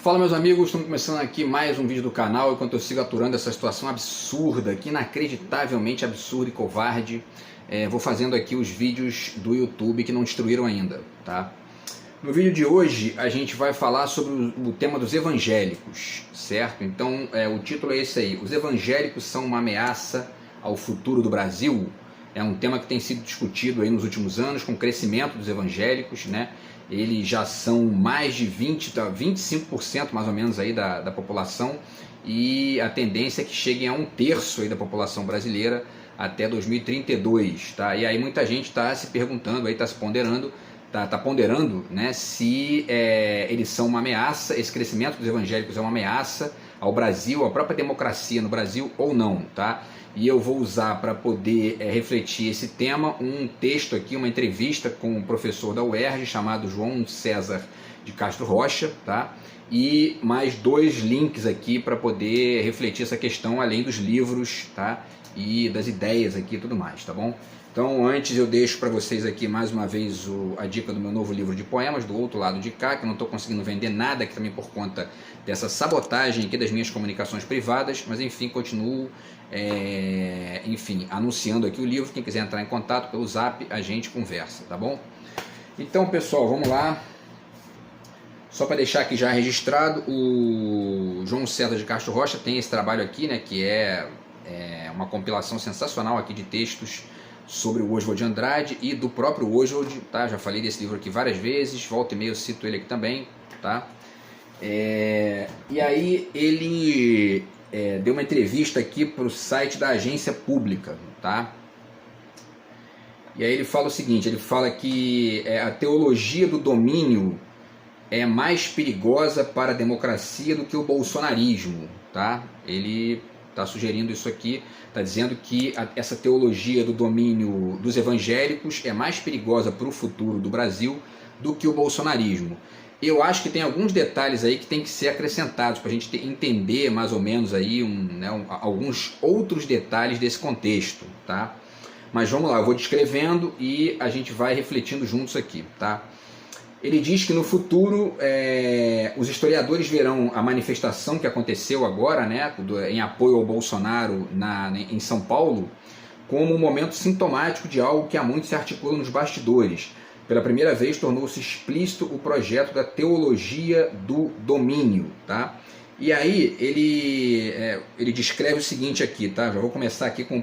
Fala, meus amigos, estamos começando aqui mais um vídeo do canal enquanto eu sigo aturando essa situação absurda, que inacreditavelmente absurda e covarde. Vou fazendo aqui os vídeos do YouTube que não destruíram ainda, tá? No vídeo de hoje a gente vai falar sobre o tema dos evangélicos, certo? Então o título é esse aí: os evangélicos são uma ameaça ao futuro do Brasil? É um tema que tem sido discutido aí nos últimos anos com o crescimento dos evangélicos, né? Eles já são mais de 25% mais ou menos aí da população, e a tendência é que cheguem a 1/3 aí da população brasileira até 2032, tá? E aí muita gente está se perguntando, aí está se ponderando, tá ponderando, né, se eles são uma ameaça, esse crescimento dos evangélicos é uma ameaça ao Brasil, à própria democracia no Brasil ou não, tá? E eu vou usar para poder refletir esse tema um texto aqui, uma entrevista com um professor da UERJ chamado João César de Castro Rocha, tá? E mais 2 links aqui para poder refletir essa questão, além dos livros, tá? E das ideias aqui e tudo mais, tá bom? Então, antes eu deixo para vocês aqui mais uma vez a dica do meu novo livro de poemas, Do Outro Lado de Cá, que eu não estou conseguindo vender nada aqui também por conta dessa sabotagem aqui das minhas comunicações privadas, mas enfim, continuo anunciando aqui o livro. Quem quiser entrar em contato pelo Zap, a gente conversa, tá bom? Então, pessoal, vamos lá. Só para deixar aqui já registrado, o João César de Castro Rocha tem esse trabalho aqui, né, que é uma compilação sensacional aqui de textos sobre o Oswald de Andrade e do próprio Oswald, tá? Já falei desse livro aqui várias vezes, volta e meia eu cito ele aqui também, tá? E aí ele deu uma entrevista aqui para o site da Agência Pública, tá? E aí ele fala o seguinte, ele fala que a teologia do domínio é mais perigosa para a democracia do que o bolsonarismo, tá? Ele está sugerindo isso aqui, está dizendo que essa teologia do domínio dos evangélicos é mais perigosa para o futuro do Brasil do que o bolsonarismo. Eu acho que tem alguns detalhes aí que tem que ser acrescentados para a gente entender mais ou menos aí alguns outros detalhes desse contexto, tá? Mas vamos lá, eu vou descrevendo e a gente vai refletindo juntos aqui, tá? Ele diz que no futuro os historiadores verão a manifestação que aconteceu agora, né, em apoio ao Bolsonaro em São Paulo, como um momento sintomático de algo que há muito se articula nos bastidores. Pela primeira vez tornou-se explícito o projeto da teologia do domínio, tá? E aí ele descreve o seguinte aqui, tá? Já vou começar aqui com a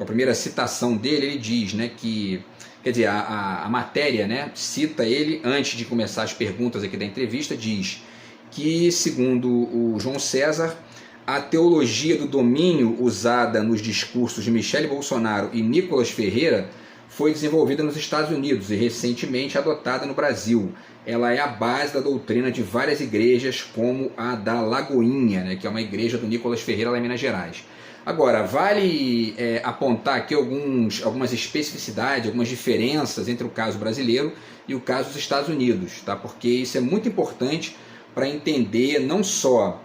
primeira citação dele. Ele diz, né, que quer dizer, a matéria, né, cita ele, antes de começar as perguntas aqui da entrevista, diz que, segundo o João César, a teologia do domínio usada nos discursos de Michele Bolsonaro e Nicolas Ferreira foi desenvolvida nos Estados Unidos e recentemente adotada no Brasil. Ela é a base da doutrina de várias igrejas, como a da Lagoinha, né, que é uma igreja do Nicolas Ferreira lá em Minas Gerais. Agora, vale apontar aqui algumas especificidades, algumas diferenças entre o caso brasileiro e o caso dos Estados Unidos, tá? Porque isso é muito importante para entender não só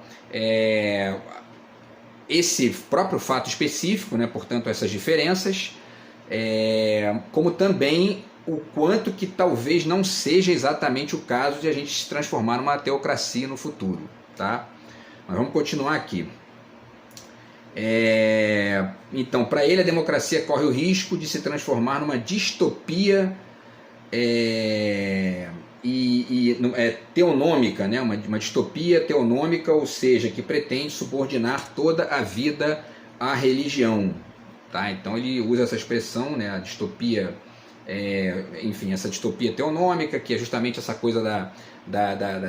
esse próprio fato específico, né? Portanto, essas diferenças, como também o quanto que talvez não seja exatamente o caso de a gente se transformar numa teocracia no futuro, tá? Mas vamos continuar aqui. Então, para ele, a democracia corre o risco de se transformar numa distopia teonômica, né? Uma distopia teonômica, ou seja, que pretende subordinar toda a vida à religião, tá? Então ele usa essa expressão, né? A distopia, essa distopia teonômica, que é justamente essa coisa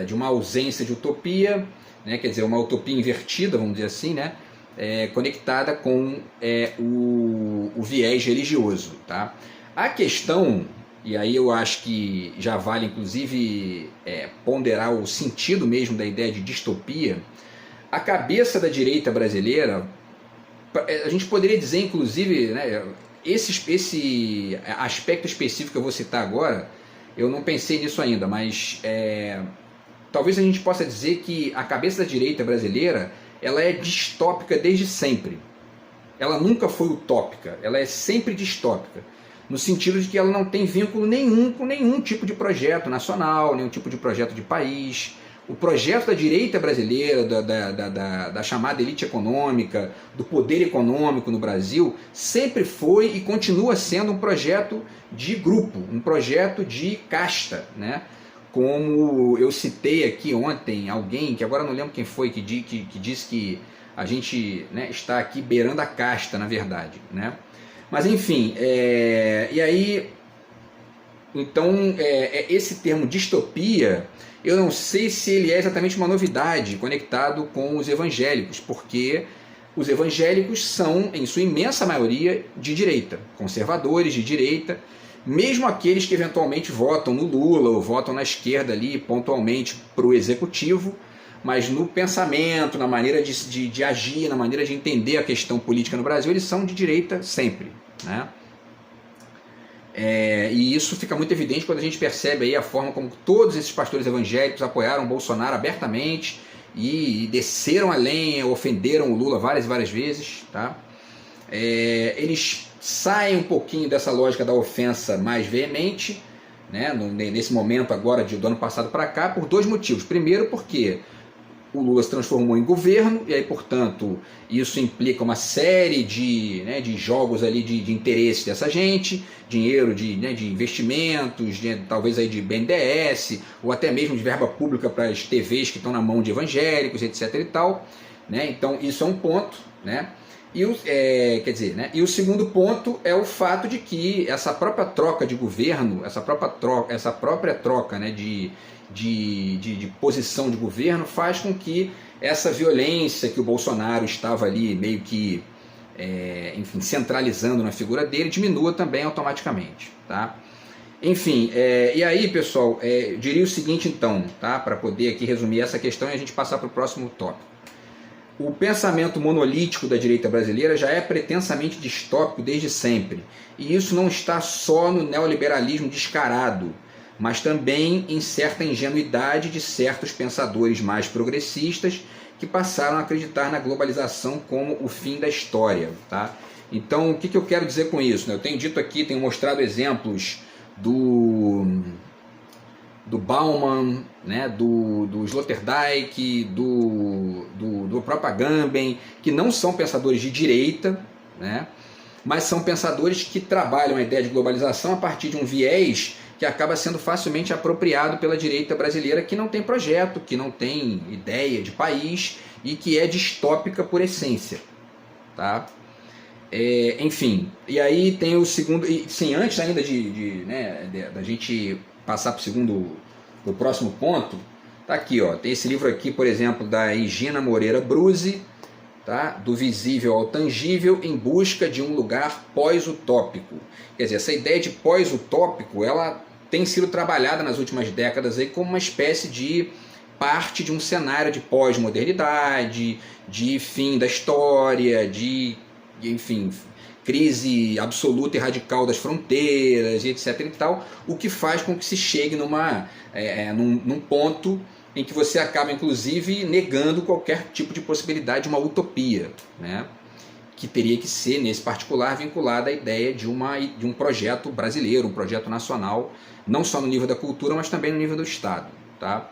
de uma ausência de utopia, né? Quer dizer, uma utopia invertida, vamos dizer assim, né? Conectada com o viés religioso, tá? A questão, e aí eu acho que já vale inclusive ponderar o sentido mesmo da ideia de distopia, a cabeça da direita brasileira, a gente poderia dizer inclusive, né, esse aspecto específico que eu vou citar agora, eu não pensei nisso ainda, mas talvez a gente possa dizer que a cabeça da direita brasileira, ela é distópica desde sempre. Ela nunca foi utópica, ela é sempre distópica, no sentido de que ela não tem vínculo nenhum com nenhum tipo de projeto nacional, nenhum tipo de projeto de país, o projeto da direita brasileira, da chamada elite econômica, do poder econômico no Brasil, sempre foi e continua sendo um projeto de grupo, um projeto de casta, né? Como eu citei aqui ontem, alguém, que agora não lembro quem foi, que disse que a gente, né, está aqui beirando a casta, na verdade, né? Mas enfim, e aí, então, esse termo distopia, eu não sei se ele é exatamente uma novidade conectado com os evangélicos, porque os evangélicos são, em sua imensa maioria, de direita, conservadores de direita, mesmo aqueles que eventualmente votam no Lula ou votam na esquerda ali, pontualmente para o executivo, mas no pensamento, na maneira de agir, na maneira de entender a questão política no Brasil, eles são de direita sempre, né? E isso fica muito evidente quando a gente percebe aí a forma como todos esses pastores evangélicos apoiaram Bolsonaro abertamente e desceram a lenha, ofenderam o Lula várias e várias vezes, tá? Eles saem um pouquinho dessa lógica da ofensa mais veemente, né, nesse momento agora do ano passado para cá, por dois motivos. Primeiro, porque o Lula se transformou em governo, e aí, portanto, isso implica uma série de jogos ali de interesse dessa gente, dinheiro de investimentos, talvez aí de BNDES, ou até mesmo de verba pública para as TVs que estão na mão de evangélicos, etc. e tal, né? Então, isso é um ponto, né? E o segundo ponto é o fato de que essa própria troca de governo, essa própria troca, né, de posição de governo faz com que essa violência que o Bolsonaro estava ali meio que centralizando na figura dele diminua também automaticamente, tá? Enfim, e aí, pessoal, eu diria o seguinte então, tá? Para poder aqui resumir essa questão e a gente passar para o próximo tópico. O pensamento monolítico da direita brasileira já é pretensamente distópico desde sempre, e isso não está só no neoliberalismo descarado, mas também em certa ingenuidade de certos pensadores mais progressistas que passaram a acreditar na globalização como o fim da história, tá? Então, o que eu quero dizer com isso, né? Eu tenho dito aqui, tenho mostrado exemplos do Bauman, né, do Sloterdijk, do próprio Agamben, que não são pensadores de direita, né, mas são pensadores que trabalham a ideia de globalização a partir de um viés que acaba sendo facilmente apropriado pela direita brasileira, que não tem projeto, que não tem ideia de país e que é distópica por essência, tá? Enfim, e aí tem o segundo, sim, antes ainda da gente passar para o próximo ponto, tá aqui, ó, tem esse livro aqui, por exemplo, da Higina Moreira Bruzzi, tá? Do visível ao tangível em busca de um lugar pós-utópico. Quer dizer, essa ideia de pós-utópico, ela tem sido trabalhada nas últimas décadas aí como uma espécie de parte de um cenário de pós-modernidade, de fim da história, enfim, crise absoluta e radical das fronteiras, e etc. e tal, o que faz com que se chegue num ponto em que você acaba, inclusive, negando qualquer tipo de possibilidade de uma utopia, né? Que teria que ser, nesse particular, vinculada à ideia de um projeto brasileiro, um projeto nacional, não só no nível da cultura, mas também no nível do Estado, tá?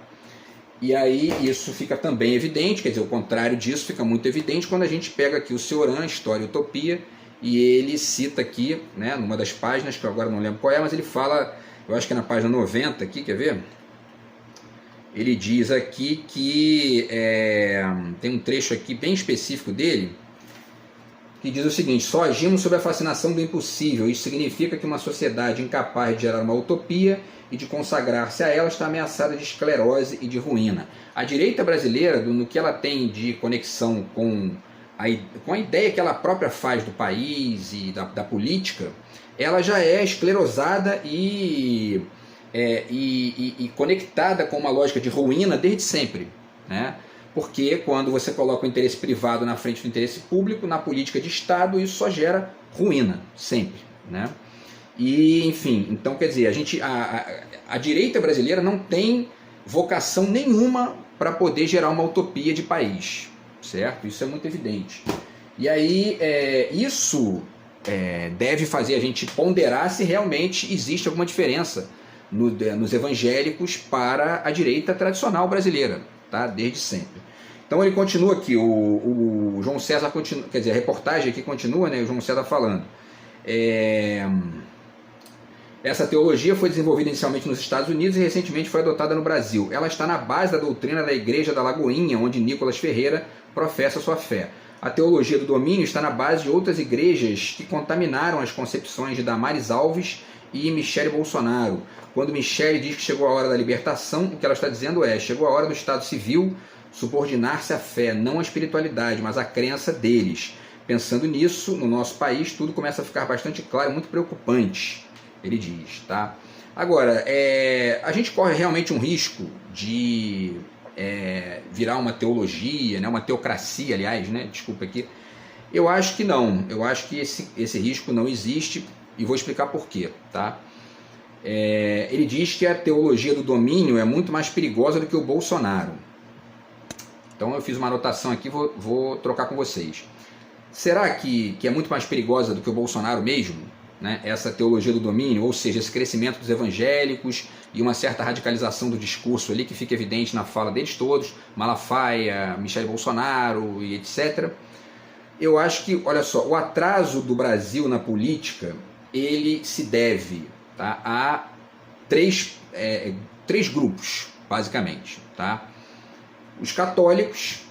E aí isso fica também evidente, quer dizer, o contrário disso fica muito evidente quando a gente pega aqui o Cioran, História e Utopia, e ele cita aqui, né, numa das páginas, que eu agora não lembro qual é, mas ele fala, eu acho que é na página 90 aqui, quer ver? Ele diz aqui que tem um trecho aqui bem específico dele, que diz o seguinte: só agimos sob a fascinação do impossível. Isso significa que uma sociedade incapaz de gerar uma utopia e de consagrar-se a ela está ameaçada de esclerose e de ruína. A direita brasileira, no que ela tem de conexão com a ideia que ela própria faz do país e da política, ela já é esclerosada e conectada com uma lógica de ruína desde sempre, né? Porque quando você coloca o interesse privado na frente do interesse público, na política de Estado, isso só gera ruína, sempre, né? E, enfim, então, quer dizer, a direita brasileira não tem vocação nenhuma para poder gerar uma utopia de país, certo? Isso é muito evidente. E aí, isso deve fazer a gente ponderar se realmente existe alguma diferença nos evangélicos para a direita tradicional brasileira, tá? Desde sempre. Então ele continua aqui, o João César continua, quer dizer, a reportagem aqui continua, né, o João César falando. Essa teologia foi desenvolvida inicialmente nos Estados Unidos e recentemente foi adotada no Brasil. Ela está na base da doutrina da Igreja da Lagoinha, onde Nicolas Ferreira professa sua fé. A teologia do domínio está na base de outras igrejas que contaminaram as concepções de Damares Alves e Michele Bolsonaro. Quando Michele diz que chegou a hora da libertação, o que ela está dizendo é: chegou a hora do Estado Civil subordinar-se à fé, não à espiritualidade, mas à crença deles. Pensando nisso, no nosso país, tudo começa a ficar bastante claro e muito preocupante, ele diz, tá? Agora, a gente corre realmente um risco de virar uma teologia, né? Uma teocracia, aliás, né? Desculpa aqui. Eu acho que não. Eu acho que esse risco não existe e vou explicar por quê, tá? Ele diz que a teologia do domínio é muito mais perigosa do que o Bolsonaro. Então eu fiz uma anotação aqui, vou trocar com vocês. Será que é muito mais perigosa do que o Bolsonaro mesmo? Né? Essa teologia do domínio, ou seja, esse crescimento dos evangélicos e uma certa radicalização do discurso ali que fica evidente na fala deles todos, Malafaia, Michele Bolsonaro e etc. Eu acho que, olha só, o atraso do Brasil na política, ele se deve, tá, a três grupos, basicamente, tá? Os católicos,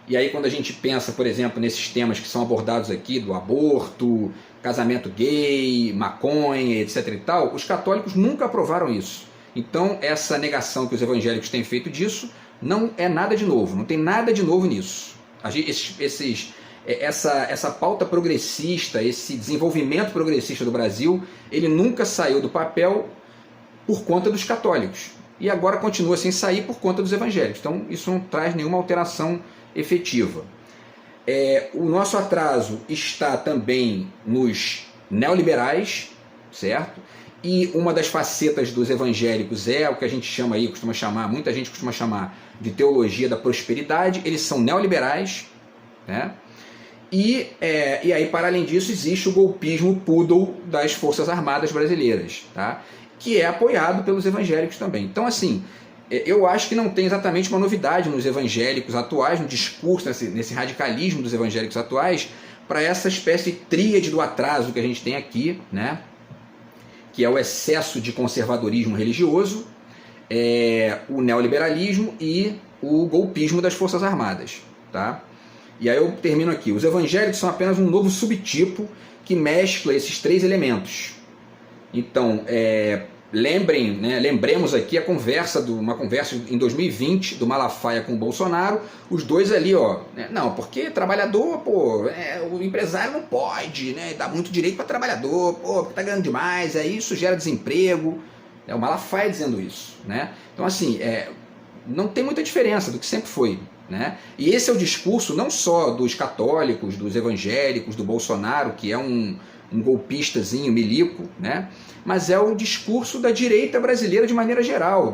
e aí quando a gente pensa, por exemplo, nesses temas que são abordados aqui, do aborto, casamento gay, maconha, etc. e tal, os católicos nunca aprovaram isso. Então essa negação que os evangélicos têm feito disso não é nada de novo, não tem nada de novo nisso. Essa pauta progressista, esse desenvolvimento progressista do Brasil, ele nunca saiu do papel por conta dos católicos. E agora continua sem sair por conta dos evangélicos. Então isso não traz nenhuma alteração efetiva. O nosso atraso está também nos neoliberais, certo? E uma das facetas dos evangélicos é o que a gente chama aí, muita gente costuma chamar de teologia da prosperidade. Eles são neoliberais, né? E aí, para além disso, existe o golpismo poodle das Forças Armadas brasileiras, tá? Que é apoiado pelos evangélicos também. Então, assim, eu acho que não tem exatamente uma novidade nos evangélicos atuais, no discurso, nesse radicalismo dos evangélicos atuais, para essa espécie de tríade do atraso que a gente tem aqui, né? Que é o excesso de conservadorismo religioso, o neoliberalismo e o golpismo das Forças Armadas, tá? E aí eu termino aqui. Os evangélicos são apenas um novo subtipo que mescla esses três elementos. Então, lembremos aqui uma conversa em 2020 do Malafaia com o Bolsonaro, os dois ali, não, porque trabalhador, o empresário não pode, né, dar muito direito para trabalhador, porque tá ganhando demais, aí isso gera desemprego. É o Malafaia dizendo isso, né? Então, assim, não tem muita diferença do que sempre foi, né? E esse é o discurso não só dos católicos, dos evangélicos, do Bolsonaro, que é um golpistazinho, milico, né? Mas é o discurso da direita brasileira de maneira geral,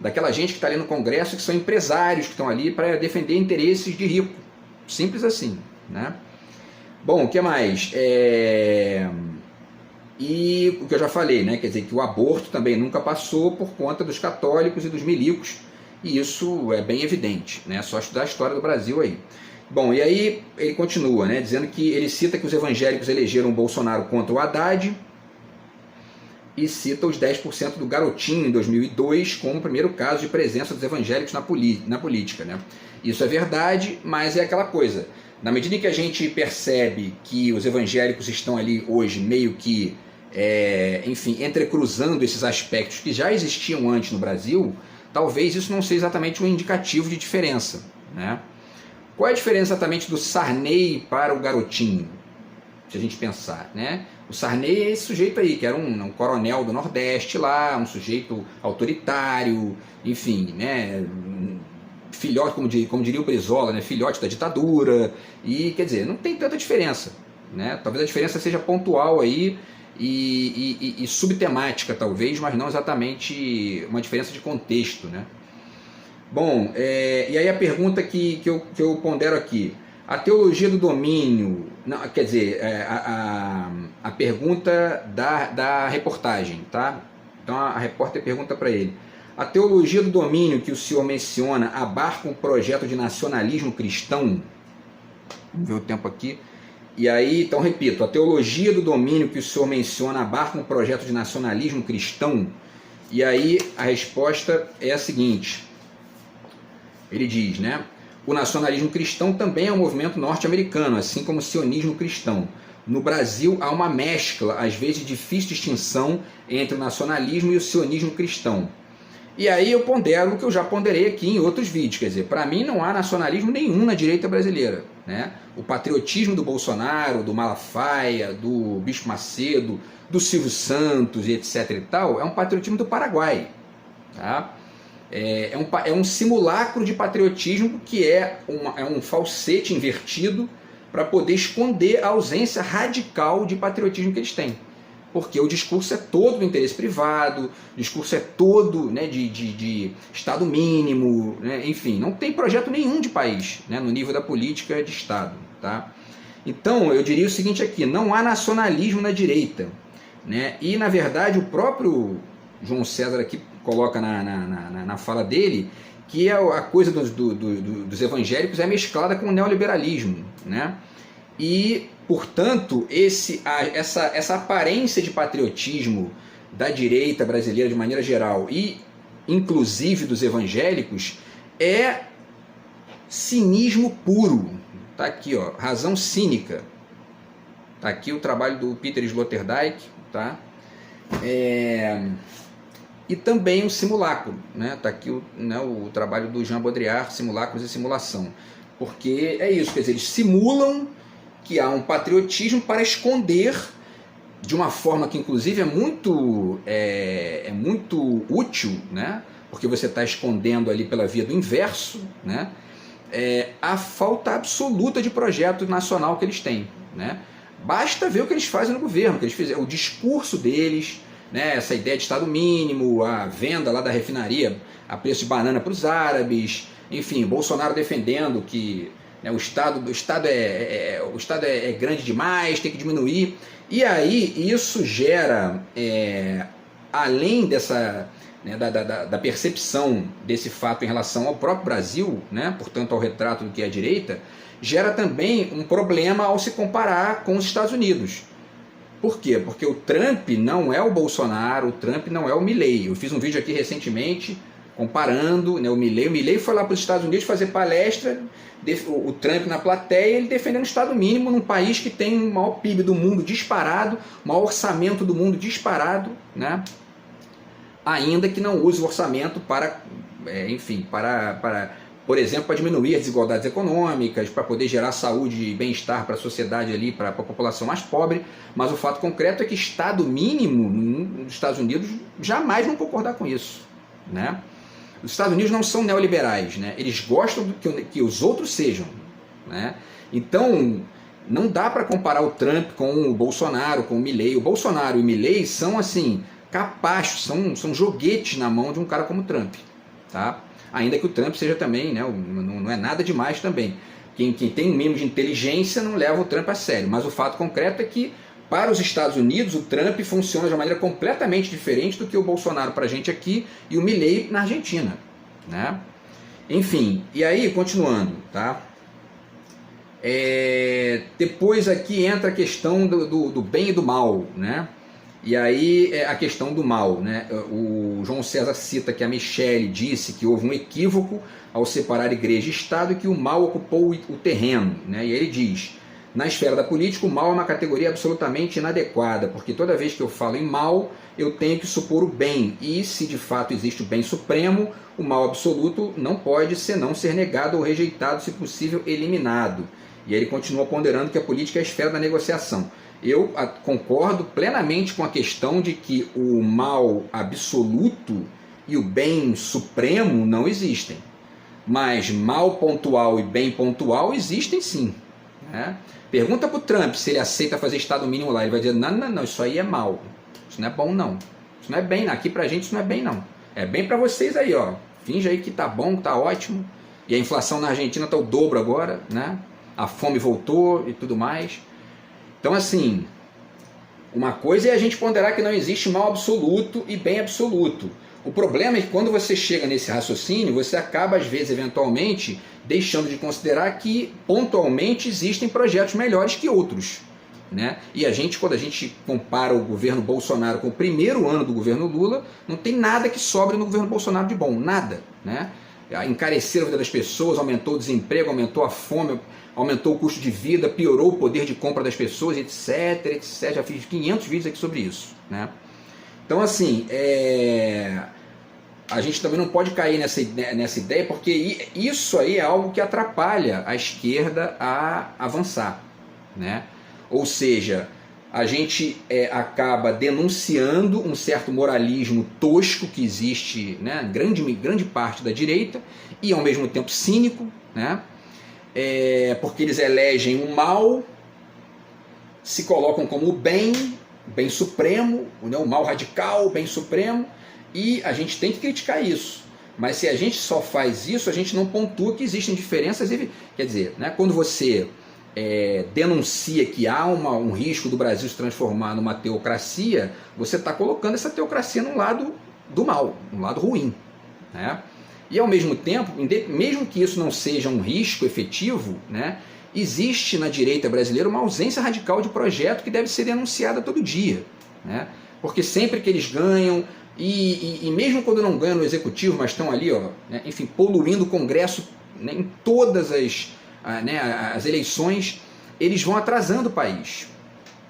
daquela gente que está ali no Congresso, que são empresários, que estão ali para defender interesses de rico. Simples assim, né? Bom, o que mais? E o que eu já falei, né? Quer dizer, que o aborto também nunca passou por conta dos católicos e dos milicos, e isso é bem evidente, né? É só estudar a história do Brasil aí. Bom, e aí ele continua, né, dizendo que ele cita que os evangélicos elegeram o Bolsonaro contra o Haddad e cita os 10% do Garotinho em 2002 como o primeiro caso de presença dos evangélicos na política, né? Isso é verdade, mas é aquela coisa. Na medida em que a gente percebe que os evangélicos estão ali hoje meio que, enfim, entrecruzando esses aspectos que já existiam antes no Brasil, talvez isso não seja exatamente um indicativo de diferença, né? Qual é a diferença exatamente do Sarney para o Garotinho? Se a gente pensar, né? O Sarney é esse sujeito aí, que era um coronel do Nordeste lá, um sujeito autoritário, enfim, né? Filhote, como diria o Brizola, né? Filhote da ditadura, e quer dizer, não tem tanta diferença, né? Talvez a diferença seja pontual aí e subtemática, talvez, mas não exatamente uma diferença de contexto, né? Bom, e aí a pergunta que eu pondero aqui, a teologia do domínio, não, a pergunta da reportagem, tá? Então a repórter pergunta para ele: a teologia do domínio que o senhor menciona abarca um projeto de nacionalismo cristão? Vamos ver o tempo aqui. E aí, então repito, a teologia do domínio que o senhor menciona abarca um projeto de nacionalismo cristão? E aí a resposta é a seguinte, ele diz, né? O nacionalismo cristão também é um movimento norte-americano, assim como o sionismo cristão. No Brasil há uma mescla, às vezes de difícil distinção, entre o nacionalismo e o sionismo cristão. E aí eu pondero o que eu já ponderei aqui em outros vídeos, quer dizer, para mim não há nacionalismo nenhum na direita brasileira, né? O patriotismo do Bolsonaro, do Malafaia, do Bispo Macedo, do Silvio Santos e etc e tal, é um patriotismo do Paraguai, tá? É um simulacro de patriotismo que é um falsete invertido para poder esconder a ausência radical de patriotismo que eles têm. Porque o discurso é todo do interesse privado, o discurso é todo, né, de Estado mínimo, né, enfim, não tem projeto nenhum de país, né, no nível da política de Estado. Tá? Então, eu diria o seguinte aqui, não há nacionalismo na direita. Né, e, na verdade, o próprio João César aqui coloca na fala dele que a coisa dos evangélicos é mesclada com o neoliberalismo, né? E, portanto, essa aparência de patriotismo da direita brasileira de maneira geral e inclusive dos evangélicos é cinismo puro. Tá aqui, ó, razão cínica. Tá aqui o trabalho do Peter Sloterdijk, tá? E também um simulacro, né? Tá aqui o trabalho do Jean Baudrillard, Simulacros e Simulação. Porque é isso, quer dizer, eles simulam que há um patriotismo para esconder, de uma forma que inclusive é muito útil, né? Porque você está escondendo ali pela via do inverso, né? A falta absoluta de projeto nacional que eles têm, né? Basta ver o que eles fazem no governo, que eles fizeram, o discurso deles, né? Essa ideia de Estado mínimo, a venda lá da refinaria a preço de banana para os árabes, enfim, Bolsonaro defendendo que o Estado é grande demais, tem que diminuir. E aí isso gera, além dessa, né, da percepção desse fato em relação ao próprio Brasil, né, portanto ao retrato do que é a direita, gera também um problema ao se comparar com os Estados Unidos. Por quê? Porque o Trump não é o Bolsonaro, o Trump não é o Milley. Eu fiz um vídeo aqui recentemente comparando, né, o Milley foi lá para os Estados Unidos fazer palestra, o Trump na plateia, ele defendendo o Estado mínimo num país que tem o maior PIB do mundo disparado, o maior orçamento do mundo disparado, né? Ainda que não use o orçamento para, por exemplo, para diminuir as desigualdades econômicas, para poder gerar saúde e bem-estar para a sociedade ali, para a população mais pobre, mas o fato concreto é que Estado mínimo nos Estados Unidos jamais vão concordar com isso, né? Os Estados Unidos não são neoliberais, né? Eles gostam que os outros sejam, né? Então, não dá para comparar o Trump com o Bolsonaro, com o Milley. O Bolsonaro e o Milley são, assim, capachos, são joguetes na mão de um cara como o Trump, tá? Ainda que o Trump seja também, né, não é nada demais também. Quem tem um mínimo de inteligência não leva o Trump a sério, mas o fato concreto é que para os Estados Unidos, o Trump funciona de uma maneira completamente diferente do que o Bolsonaro para a gente aqui e o Milley na Argentina, né? Enfim, e aí, continuando, tá? Depois aqui entra a questão do bem e do mal, né? E aí a questão do mal, né? O João César cita que a Michelle disse que houve um equívoco ao separar igreja e Estado e que o mal ocupou o terreno, né? E ele diz: na esfera da política, o mal é uma categoria absolutamente inadequada, porque toda vez que eu falo em mal, eu tenho que supor o bem, e se de fato existe o bem supremo, o mal absoluto não pode senão ser negado ou rejeitado, se possível, eliminado. E aí ele continua ponderando que a política é a esfera da negociação. Eu concordo plenamente com a questão de que o mal absoluto e o bem supremo não existem, mas mal pontual e bem pontual existem sim, né? Pergunta para o Trump se ele aceita fazer Estado mínimo lá. Ele vai dizer, não, isso aí é mal. Isso não é bom, não. Isso não é bem, aqui pra gente isso não é bem, não. É bem para vocês aí, ó. Finge aí que tá bom, que tá ótimo. E a inflação na Argentina tá o dobro agora, né? A fome voltou e tudo mais. Então, assim, Uma coisa é a gente ponderar que não existe mal absoluto e bem absoluto. O problema é que quando você chega nesse raciocínio, você acaba, às vezes, eventualmente, deixando de considerar que, pontualmente, existem projetos melhores que outros. Né? E quando a gente compara o governo Bolsonaro com o primeiro ano do governo Lula, não tem nada que sobre no governo Bolsonaro de bom, nada. Né? Encareceram a vida das pessoas, aumentou o desemprego, aumentou a fome, aumentou o custo de vida, piorou o poder de compra das pessoas, etc, etc. Já fiz 500 vídeos aqui sobre isso. Né? Então, assim, a gente também não pode cair nessa ideia, porque isso aí é algo que atrapalha a esquerda a avançar. Né? Ou seja, a gente acaba denunciando um certo moralismo tosco que existe, né, grande parte da direita, e ao mesmo tempo cínico, né, porque eles elegem o mal, se colocam como o bem supremo, né, o mal radical, o bem supremo, e a gente tem que criticar isso. Mas se a gente só faz isso, a gente não pontua que existem diferenças. Quer dizer, né, quando você denuncia que há um risco do Brasil se transformar numa teocracia, você está colocando essa teocracia num lado do mal, num lado ruim. Né? E ao mesmo tempo, mesmo que isso não seja um risco efetivo, né, existe na direita brasileira uma ausência radical de projeto que deve ser denunciada todo dia. Né? Porque sempre que eles ganham, e mesmo quando não ganham no executivo, mas estão ali, né, enfim, poluindo o Congresso, né, em todas as eleições, eles vão atrasando o país.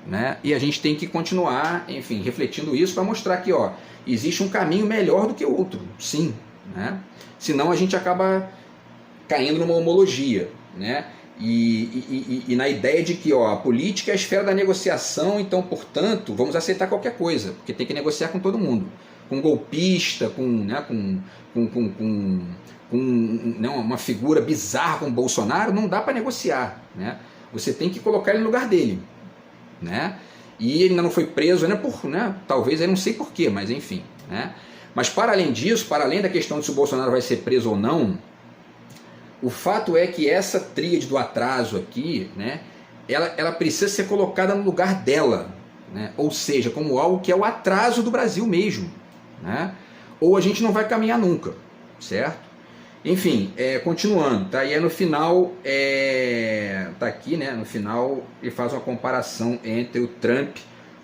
Né? E a gente tem que continuar, enfim, refletindo isso para mostrar que existe um caminho melhor do que o outro, sim. Né? Senão a gente acaba caindo numa homologia. Né? E na ideia de que a política é a esfera da negociação, então, portanto, vamos aceitar qualquer coisa, porque tem que negociar com todo mundo. Com golpista, com uma figura bizarra como Bolsonaro, não dá para negociar. Né? Você tem que colocar ele no lugar dele. Né? E ele ainda não foi preso, talvez, eu não sei porquê, mas enfim. Né? Mas para além disso, para além da questão de se o Bolsonaro vai ser preso ou não, o fato é que essa tríade do atraso aqui, né, ela precisa ser colocada no lugar dela. Né? Ou seja, como algo que é o atraso do Brasil mesmo. Né? Ou a gente não vai caminhar nunca. Certo? Enfim, continuando, tá? E no final, tá aqui, né? No final ele faz uma comparação entre o Trump,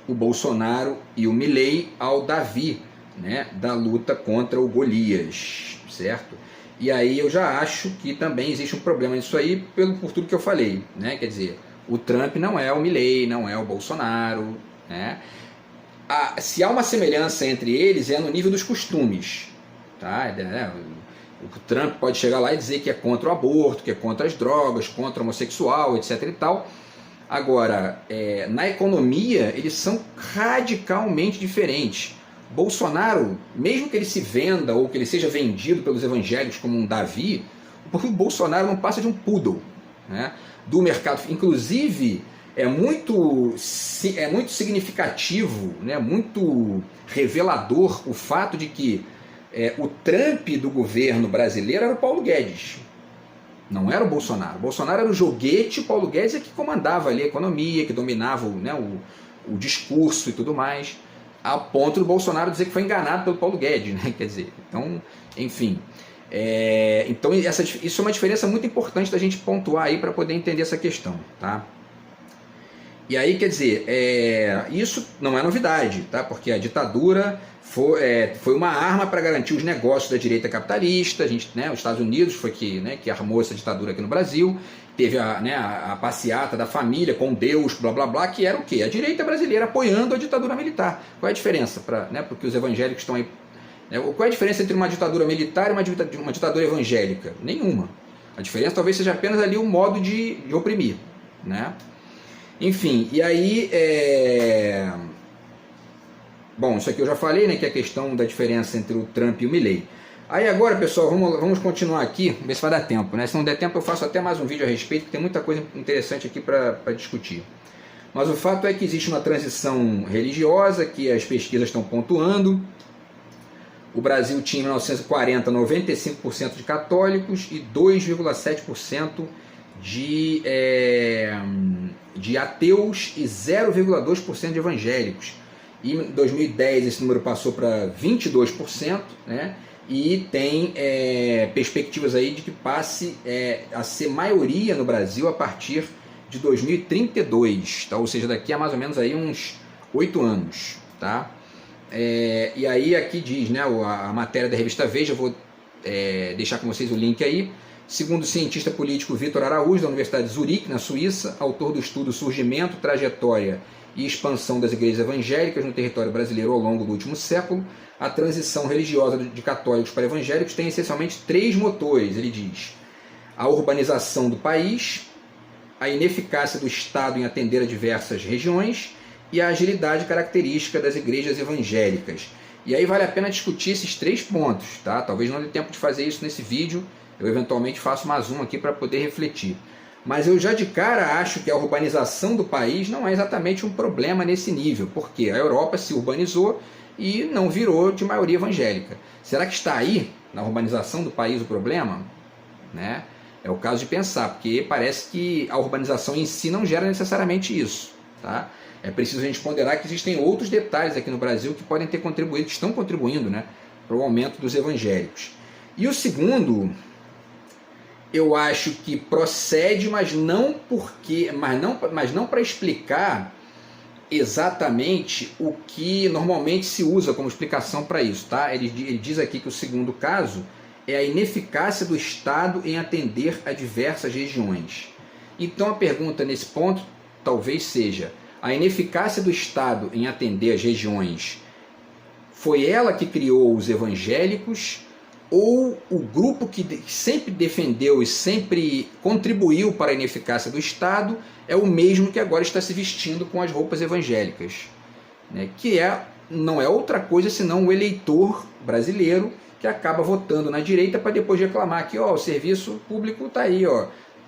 o Bolsonaro e o Milei ao Davi, né? Da luta contra o Golias, certo? E aí eu já acho que também existe um problema nisso aí, por tudo que eu falei, né? Quer dizer, o Trump não é o Milei, não é o Bolsonaro, né? Se há uma semelhança entre eles é no nível dos costumes, tá? O Trump pode chegar lá e dizer que é contra o aborto, que é contra as drogas, contra o homossexual, etc. e tal. Agora, na economia, eles são radicalmente diferentes. Bolsonaro, mesmo que ele se venda ou que ele seja vendido pelos evangélicos como um Davi, porque o Bolsonaro não passa de um poodle, né, do mercado. Inclusive, é muito significativo, né, muito revelador o fato de que o Trump do governo brasileiro era o Paulo Guedes, não era o Bolsonaro. O Bolsonaro era o joguete, o Paulo Guedes é que comandava ali a economia, que dominava o discurso e tudo mais, a ponto do Bolsonaro dizer que foi enganado pelo Paulo Guedes, né? Quer dizer, então, enfim. Então isso é uma diferença muito importante da gente pontuar aí para poder entender essa questão, tá? E aí, quer dizer, isso não é novidade, tá? Porque a ditadura foi uma arma para garantir os negócios da direita capitalista. Os Estados Unidos foi que armou essa ditadura aqui no Brasil. Teve a passeata da família com Deus, blá blá blá, que era o quê? A direita brasileira apoiando a ditadura militar. Qual é a diferença? Porque os evangélicos estão aí. Qual é a diferença entre uma ditadura militar e uma ditadura evangélica? Nenhuma. A diferença talvez seja apenas ali o modo de oprimir, né? Enfim, e aí, bom, isso aqui eu já falei, né, que é a questão da diferença entre o Trump e o Milei. Aí agora, pessoal, vamos continuar aqui, ver se vai dar tempo, né? Se não der tempo eu faço até mais um vídeo a respeito, que tem muita coisa interessante aqui para discutir. Mas o fato é que existe uma transição religiosa, que as pesquisas estão pontuando. O Brasil tinha em 1940 95% de católicos e 2,7% de ateus e 0,2% de evangélicos. E em 2010 esse número passou para 22%, né? E tem perspectivas aí de que passe a ser maioria no Brasil a partir de 2032, tá? Ou seja, daqui a mais ou menos aí uns 8 anos. Tá? E aí aqui diz, né, a matéria da revista Veja, vou deixar com vocês o link aí. Segundo o cientista político Vitor Araújo, da Universidade de Zurique, na Suíça, autor do estudo Surgimento, Trajetória e Expansão das Igrejas Evangélicas no Território Brasileiro ao longo do último século, a transição religiosa de católicos para evangélicos tem essencialmente 3 motores, ele diz: a urbanização do país, a ineficácia do Estado em atender a diversas regiões e a agilidade característica das igrejas evangélicas. E aí vale a pena discutir esses 3 pontos, tá? Talvez não dê tempo de fazer isso nesse vídeo, eu eventualmente faço mais um aqui para poder refletir. Mas eu já de cara acho que a urbanização do país não é exatamente um problema nesse nível, porque a Europa se urbanizou e não virou de maioria evangélica. Será que está aí, na urbanização do país, o problema? Né? É o caso de pensar, porque parece que a urbanização em si não gera necessariamente isso. Tá? É preciso a gente ponderar que existem outros detalhes aqui no Brasil que podem ter contribuído, que estão contribuindo, né, para o aumento dos evangélicos. E o segundo, eu acho que procede, mas não para explicar exatamente o que normalmente se usa como explicação para isso. Tá? Ele diz aqui que o segundo caso é a ineficácia do Estado em atender a diversas regiões. Então a pergunta nesse ponto talvez seja: a ineficácia do Estado em atender as regiões, foi ela que criou os evangélicos, ou o grupo que sempre defendeu e sempre contribuiu para a ineficácia do Estado é o mesmo que agora está se vestindo com as roupas evangélicas, né? Que não é outra coisa senão o eleitor brasileiro que acaba votando na direita para depois reclamar que o serviço público está aí,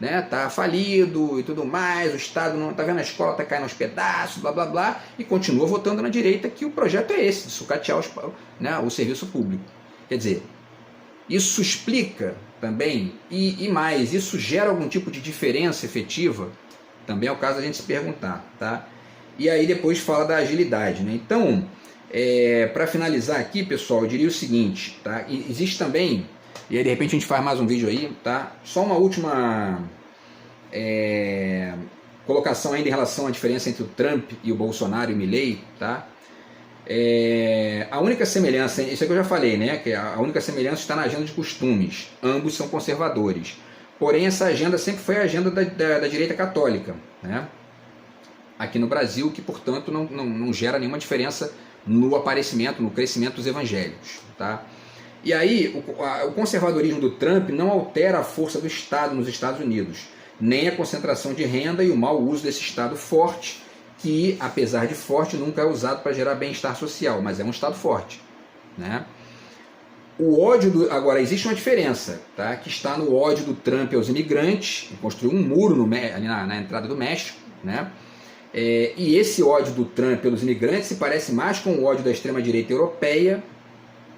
né, tá falido e tudo mais, o Estado não tá vendo, a escola tá caindo aos pedaços, blá blá blá, e continua votando na direita, que o projeto é esse, de sucatear o serviço público. Quer dizer, isso explica também, e mais, isso gera algum tipo de diferença efetiva? Também é o caso da gente se perguntar, tá? E aí depois fala da agilidade, né? Então, para finalizar aqui, pessoal, eu diria o seguinte, tá? Existe também, e aí de repente a gente faz mais um vídeo aí, tá? Só uma última colocação ainda em relação à diferença entre o Trump e o Bolsonaro e o Milei, tá? A única semelhança, isso é que eu já falei, né? Que a única semelhança está na agenda de costumes. Ambos são conservadores. Porém, essa agenda sempre foi a agenda da direita católica, né? Aqui no Brasil, que portanto não gera nenhuma diferença no aparecimento, no crescimento dos evangélicos, tá? E aí, o conservadorismo do Trump não altera a força do Estado nos Estados Unidos, nem a concentração de renda e o mau uso desse Estado forte, que, apesar de forte, nunca é usado para gerar bem-estar social, mas é um Estado forte, né? O ódio agora, existe uma diferença, tá? Que está no ódio do Trump aos imigrantes, ele construiu um muro ali na entrada do México, né? E esse ódio do Trump pelos imigrantes se parece mais com o ódio da extrema-direita europeia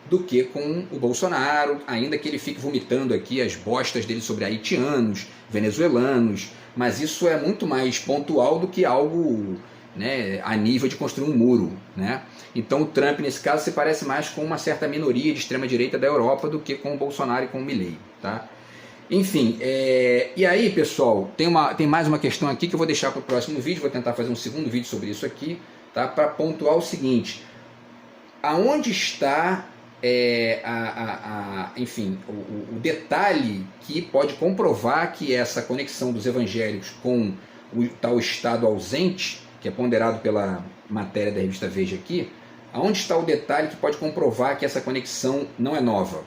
do que com o Bolsonaro, ainda que ele fique vomitando aqui as bostas dele sobre haitianos, venezuelanos, mas isso é muito mais pontual do que algo, né, a nível de construir um muro, né? Então o Trump nesse caso se parece mais com uma certa minoria de extrema-direita da Europa do que com o Bolsonaro e com o Milei, tá? Enfim, e aí pessoal, tem mais uma questão aqui que eu vou deixar para o próximo vídeo, vou tentar fazer um segundo vídeo sobre isso aqui, tá? Para pontuar o seguinte: aonde está enfim, o detalhe que pode comprovar que essa conexão dos evangélicos com o tal Estado ausente, que é ponderado pela matéria da revista Veja aqui, aonde está o detalhe que pode comprovar que essa conexão não é nova?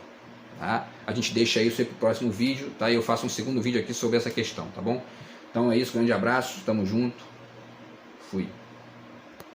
Tá? A gente deixa isso aí para o próximo vídeo, tá? E eu faço um segundo vídeo aqui sobre essa questão, tá bom? Então é isso, grande abraço, tamo junto, fui.